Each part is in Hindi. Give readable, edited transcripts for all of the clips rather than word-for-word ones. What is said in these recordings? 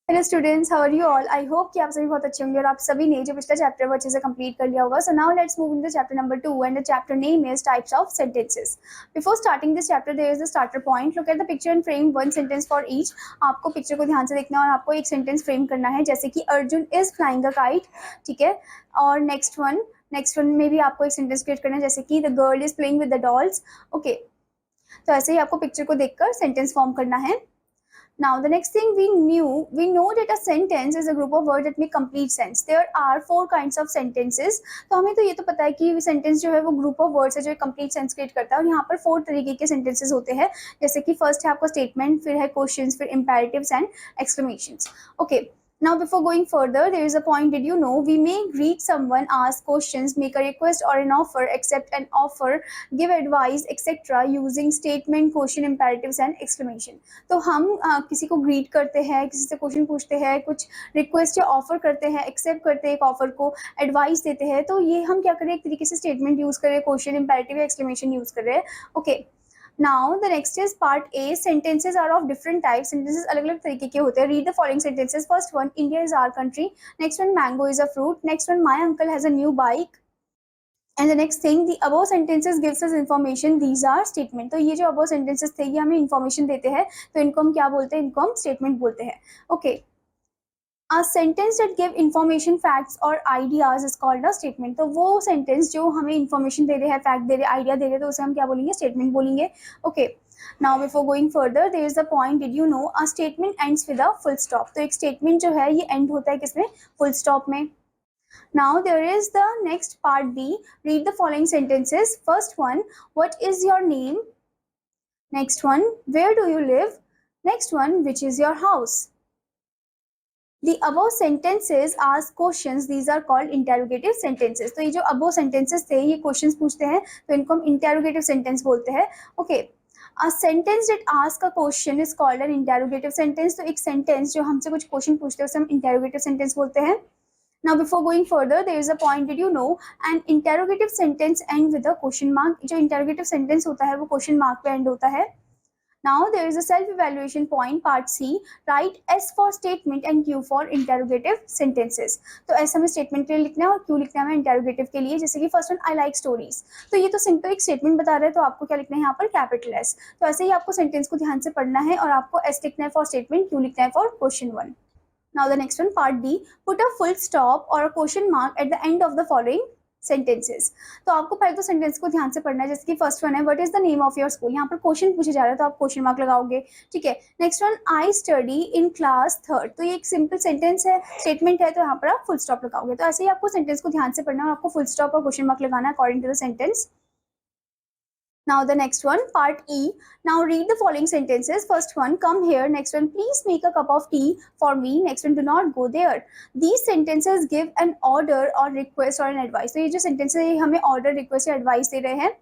Hello students, how are you all. I hope कि आप सभी बहुत अच्छे होंगे और आप सभी ने जो पिछला चैप्टर वो अच्छे से कंप्लीट कर लिया होगा। So now let's move into chapter number 2 and the chapter name is types of sentences. Before starting this chapter there is the starter point. Look at the picture and frame one sentence for each. आपको पिक्चर को ध्यान से देखना है और आपको एक सेंटेंस फ्रेम करना है, जैसे कि Arjun is flying a kite, ठीक है। और नेक्स्ट वन में भी आपको एक सेंटेंस क्रिएट करना है, जैसे कि the girl is playing with the dolls. Okay, तो ऐसे ही आपको पिक्चर को देखकर सेंटेंस फॉर्म करना है। Now, the next thing we know that a sentence is a group of words that make complete sense. There are four kinds of sentences. तो हमें तो ये तो पता है कि सेंटेंस जो है वो ग्रुप ऑफ वर्ड्स है जो कंप्लीट सेंस क्रिएट करता है, और यहाँ पर 4 तरीके के सेंटेंसेस होते हैं, जैसे कि फर्स्ट है आपका स्टेटमेंट, फिर है क्वेश्चंस, फिर imperatives and exclamations. Okay, now before going further, there is a point. Did you know we may greet someone, ask questions, make a request or an offer, accept an offer, give advice, etc. using statement, question, imperatives and exclamation. तो हम किसी को ग्रीट करते हैं, किसी से क्वेश्चन पूछते हैं, कुछ रिक्वेस्ट या ऑफर करते हैं, एक्सेप्ट करते हैं एक ऑफर को, एडवाइस देते हैं, तो ये हम क्या करें, एक तरीके से स्टेटमेंट यूज करें, क्वेश्चन, इंपेरेटिव या एक्सक्लेमेशन यूज कर रहे हैं। Okay, now the next is part A. Sentences are of different types. Sentences अलग अलग तरीके के होते हैं। Read the following sentences. First one, India is our country. Next one, mango is a fruit. Next one, my uncle has a new bike. And the next thing, the above sentences gives us information, these are statement. तो ये जो अबव सेंटेंसेस थे ये हमें इंफॉर्मेशन देते हैं, तो इनको हम क्या बोलते हैं, इनको हम स्टेटमेंट बोलते हैं। Okay, A sentence that give information, facts or ideas is called a statement. तो वो सेंटेंस जो हमें इंफॉर्मेशन दे रहे हैं, फैक्ट दे रहे हैं, आइडिया दे रहे हैं, तो उसे हम क्या बोलेंगे, स्टेटमेंट बोलेंगे। Okay, now before going further there is a point. Did you know a statement ends with a full stop. तो एक स्टेटमेंट जो है ये एंड होता है किसमें, फुल स्टॉप में। Now there is the next part B. Read the following sentences. First one, what is your name? Next one, where do you live? Next one, which is your house? The above sentences ask questions. These are called interrogative sentences. तो ये जो above sentences थे ये questions पूछते हैं, तो इनको हम interrogative sentence बोलते हैं। Okay, a sentence that ask a question is called an interrogative sentence. तो एक sentence जो हमसे कुछ question पूछते हैं उसे हम interrogative sentence बोलते हैं। Now before going further, there is a point. Did you know an interrogative sentence end with a question mark? जो interrogative sentence होता है वो question mark पे end होता है। Now there is a self-evaluation point, part C. Write S for statement and Q for interrogative sentences. तो S हमें statement के लिए लिखना है और Q लिखना है हमें interrogative के लिए, जैसे कि first one, I like stories. तो ये तो सिंपल एक statement बता रहे हैं, तो आपको क्या लिखना है यहाँ पर, capital S. तो ऐसे ही आपको sentence को ध्यान से पढ़ना है और आपको S लिखना है for statement, Q लिखना है for question one. Now the next one, part D. Put a full stop or a question mark at the end of the following sentences. तो आपको पहले तो सेंटेंस को ध्यान से पढ़ना है, जैसे कि फर्स्ट वन है, what is the name of your school. यहाँ पर क्वेश्चन पूछे जा रहा है तो आप क्वेश्चन मार्क लगाओगे, ठीक है। Next one, I study in class third. तो ये एक सिंपल सेंटेंस है, स्टेटमेंट है, तो यहाँ पर आप फुल स्टॉप लगाओगे। तो ऐसे ही आपको सेंटेंस को ध्यान से पढ़ना है और आपको फुल स्टॉप और क्वेश्चन मार्क लगाना है according to the sentence. Now the next one, part E. Now read the following sentences. First one, come here. Next one, please make a cup of tea for me. Next one, do not go there. These sentences give an order or request or an advice. तो ये जो sentences है ये हमें order, request या advice दे रहे हैं।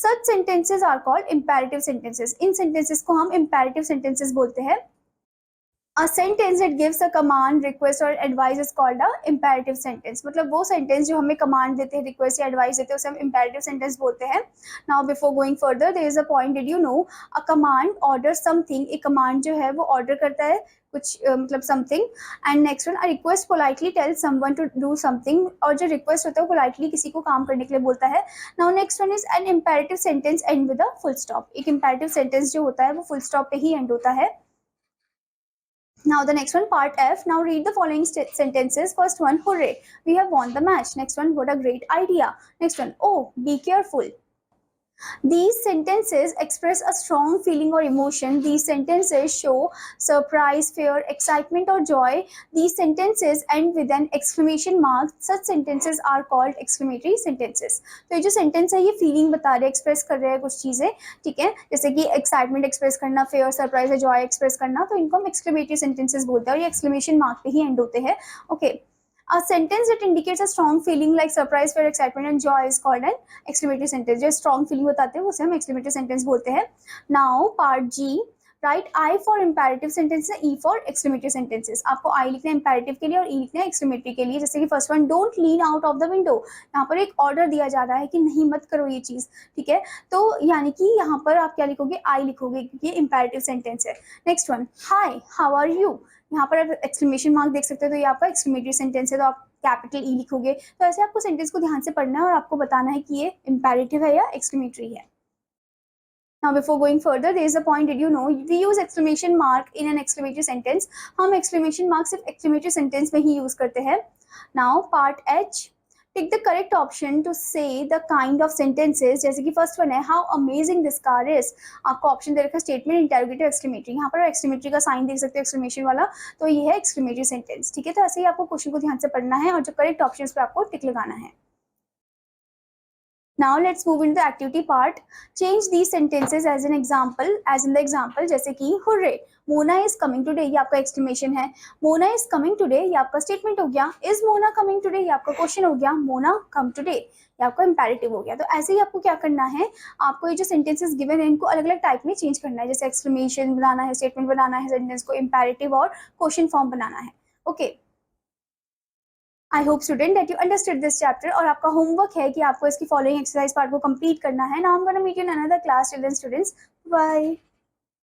Such sentences are called imperative sentences. In sentences को हम imperative sentences बोलते हैं। A sentence that gives a command, request or advice is called a imperative sentence. मतलब वो sentence जो हमें command देते हैं, request या advice देते हैं, उसे हम imperative sentence बोलते हैं। Now before going further, there is a point. Did you know a command orders something? एक command जो है वो order करता है कुछ मतलब something. And next one, a request politely tells someone to do something. और जो request होता है वो politely किसी को काम करने के लिए बोलता है। Now next one is an imperative sentence end with a full stop. एक imperative sentence जो होता है वो full stop पे ही end होता है। Now the next one, part F. Now read the following sentences. First one, hooray, we have won the match. Next one, what a great idea. Next one, oh, be careful. These sentences express a strong feeling or emotion. These sentences show surprise, fear, excitement or joy. These sentences end with an exclamation mark. Such sentences are called exclamatory sentences. तो ये जो sentence है ये feeling बता रहे हैं, express कर रहे हैं कुछ चीज़ें, ठीक है, जैसे कि excitement express करना, fear, surprise या joy express करना, तो इनको हम exclamatory sentences बोलते हैं और ये exclamation mark पे ही end होते हैं। Okay. A sentence that indicates a strong feeling like surprise, fear, excitement and joy is called an exclamatory sentence. जो strong feeling बताते हैं उसे हम exclamatory sentence बोलते हैं। Now part G. Write I for imperative sentences, E for exclamatory sentences. आपको I लिखना है imperative के लिए और E लिखना है exclamatory के लिए। जैसे कि first one, don't lean out of the window. यहाँ पर एक order दिया जा रहा है कि नहीं मत करो ये चीज़, ठीक है। तो यानी कि यहाँ पर आप क्या लिखोगे, I लिखोगे क्योंकि ये imperative sentence है। Next one, Hi, how are you? यहाँ पर आप एक्सक्लेमेशन मार्क देख सकते हो, तो ये आपका एक्सक्लेमेटरी सेंटेंस है, तो आप कैपिटल ई लिखोगे। तो ऐसे आपको सेंटेंस को ध्यान से पढ़ना है और आपको बताना है कि ये इम्पेरेटिव है या एक्सक्लेमेटरी है। Now before going further, there is a point, did you know we use exclamation mark in an exclamatory sentence? हम exclamation mark सिर्फ exclamatory sentence में ही use करते हैं। Now part H, pick the correct option to say the kind of sentences, जैसे कि first one है how amazing this car is। आपको ऑप्शन दे रखा है statement, interrogative, exclamatory। यहाँ पर exclamatory का साइन देख सकते हो exclamation वाला, तो ये है exclamatory sentence। ठीक है, तो ऐसे ही आपको क्वेश्चन को ध्यान से पढ़ना है और जो करेक्ट ऑप्शन पे आपको टिक लगाना है। Now let's move into the activity part. Change these sentences as in the example, जैसे कि hooray, Mona is coming today, ये आपका exclamation है। Mona is coming today, ये आपका statement हो गया। Is Mona coming today, ये आपका question हो गया। Mona come today, ये आपका imperative हो गया। तो ऐसे ही आपको क्या करना है, आपको ये जो sentences given है इनको अलग अलग टाइप में चेंज करना है, जैसे exclamation बनाना है, statement बनाना है, sentence को imperative और question form बनाना है। Okay. I hope student that you understood this chapter, और आपका होमवर्क है कि आपको इसकी फॉलोइंग एक्सरसाइज पार्ट को कंप्लीट करना है। Now I am gonna meet you in another class children students, bye.